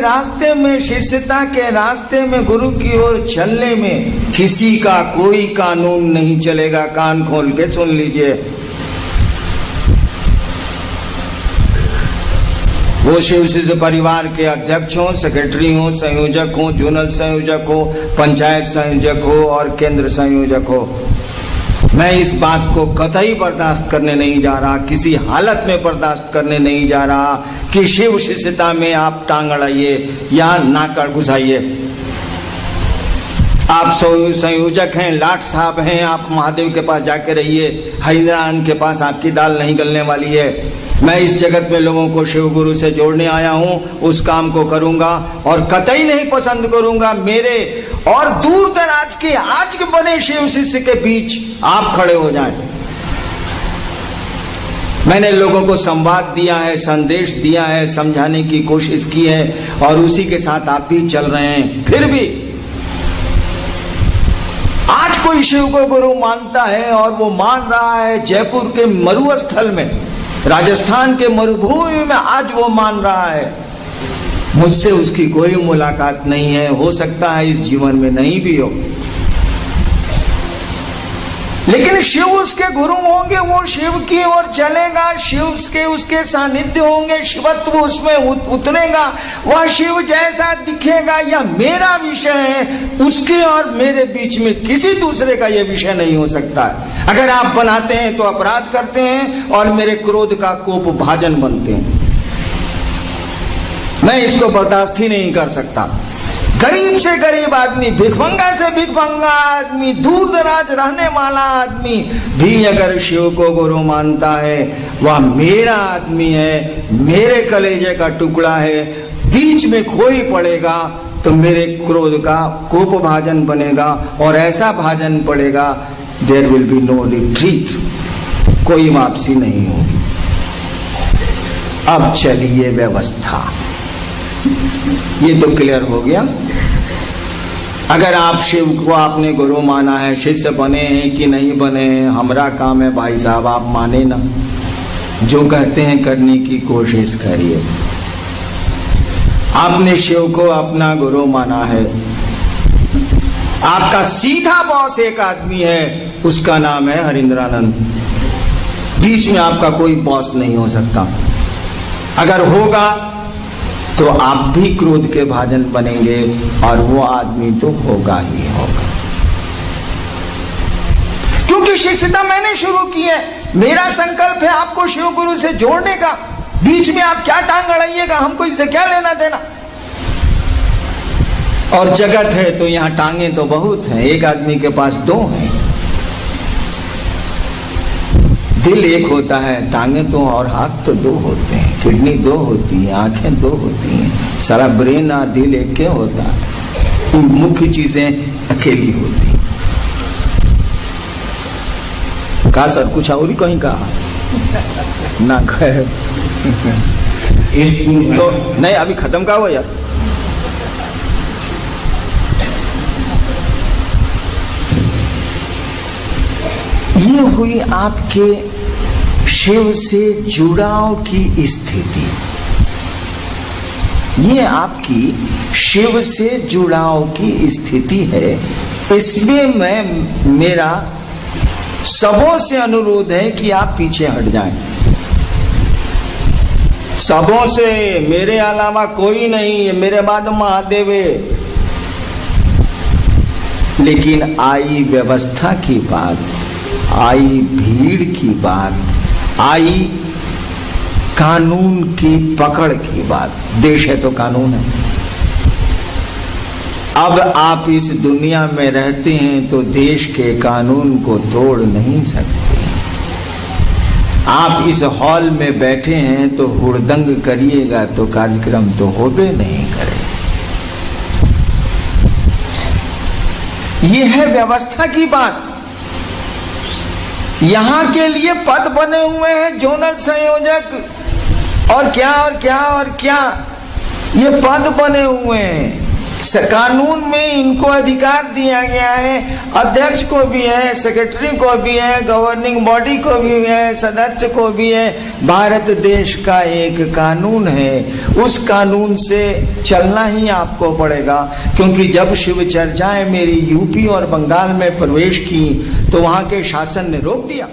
रास्ते में, शिष्यता के रास्ते में, गुरु की ओर चलने में किसी का कोई कानून नहीं चलेगा। कान खोल के सुन लीजिए। वो शिव शिष्य परिवार के अध्यक्ष हो, सेक्रेटरी हो, संयोजक हो, जोनल संयोजक हो, पंचायत संयोजक हो और केंद्र संयोजक हो, मैं इस बात को कतई बर्दाश्त करने नहीं जा रहा, किसी हालत में बर्दाश्त करने नहीं जा रहा कि शिव शिष्यता में आप टांग अड़ाइए या नाक घुसाइए। आप संयोजक हैं, लाट साहब हैं, आप महादेव के पास जाके रहिए, हरिनारायण के पास आपकी दाल नहीं गलने वाली है। मैं इस जगत में लोगों को शिव गुरु से जोड़ने आया हूं, उस काम को करूंगा और कतई नहीं पसंद करूंगा मेरे और दूर दराज के आज के बने शिव शिष्य के बीच आप खड़े हो जाएं। मैंने लोगों को संवाद दिया है, संदेश दिया है, समझाने की कोशिश की है और उसी के साथ आप भी चल रहे हैं। फिर भी आज कोई शिव को गुरु मानता है और वो मान रहा है जयपुर के मरुस्थल में, राजस्थान के मरुभूमि में आज वो मान रहा है। मुझसे उसकी कोई मुलाकात नहीं है, हो सकता है इस जीवन में नहीं भी हो, लेकिन शिव उसके गुरु होंगे, वो शिव की ओर चलेगा, शिव के उसके सानिध्य होंगे, शिवत्व उसमें उतरेगा, वह शिव जैसा दिखेगा। यह मेरा विषय है, उसके और मेरे बीच में किसी दूसरे का यह विषय नहीं हो सकता है। अगर आप बनाते हैं तो अपराध करते हैं और मेरे क्रोध का कोप भाजन बनते हैं। मैं इसको बर्दाश्त ही नहीं कर सकता। गरीब से गरीब आदमी, भिखमंगा से भिखमंगा आदमी, दूर दराज रहने वाला आदमी भी अगर शिव को गुरु मानता है, वह मेरा आदमी है, मेरे कलेजे का टुकड़ा है। बीच में कोई पड़ेगा तो मेरे क्रोध का कोप भाजन बनेगा और ऐसा भाजन पड़ेगा, there will be no retreat, कोई वापसी नहीं होगी। अब चलिए व्यवस्था, ये तो क्लियर हो गया। अगर आप शिव को आपने गुरु माना है, शिष्य बने हैं कि नहीं बने हैं, हमारा काम है भाई साहब, आप माने ना, जो कहते हैं करने की कोशिश करिए। आपने शिव को अपना गुरु माना है, आपका सीधा बॉस एक आदमी है, उसका नाम है हरिंद्रानंद। बीच में आपका कोई बॉस नहीं हो सकता। अगर होगा तो आप भी क्रोध के भाजन बनेंगे और वो आदमी तो होगा ही होगा। क्योंकि शिष्यता मैंने शुरू की है, मेरा संकल्प है आपको शिव गुरु से जोड़ने का। बीच में आप क्या टांग अड़ाइएगा, हमको इससे क्या लेना देना। और जगत है तो यहां टांगे तो बहुत हैं, एक आदमी के पास दो हैं। दिल एक होता है, टांगे तो और हाथ तो दो होते हैं, किडनी दो होती है, आंखें दो होती हैं, सारा ब्रेन और दिल एक के होता है, मुख्य चीजें अकेली होती हैं। कहा सर कुछ और ही कहीं कहा ना कहे तो नहीं, अभी खत्म का हुआ यार। ये हुई आपके शिव से जुड़ाव की स्थिति, ये आपकी शिव से जुड़ाव की स्थिति है। इसमें मेरा सबों से अनुरोध है कि आप पीछे हट जाएं। सबों से, मेरे अलावा कोई नहीं है, मेरे बाद महादेव है। लेकिन आई व्यवस्था की बात, आई भीड़ की बात, आई कानून की पकड़ की बात। देश है तो कानून है। अब आप इस दुनिया में रहते हैं तो देश के कानून को तोड़ नहीं सकते। आप इस हॉल में बैठे हैं तो हुड़दंग करिएगा तो कार्यक्रम तो होबे नहीं करे। ये है व्यवस्था की बात। यहां के लिए पद बने हुए हैं, जोनल संयोजक और क्या और क्या और क्या, ये पद बने हुए हैं। कानून में इनको अधिकार दिया गया है, अध्यक्ष को भी है, सेक्रेटरी को भी है, गवर्निंग बॉडी को भी है, सदस्य को भी है। भारत देश का एक कानून है, उस कानून से चलना ही आपको पड़ेगा। क्योंकि जब शिव चर्चाएं मेरी यूपी और बंगाल में प्रवेश की तो वहां के शासन ने रोक दिया।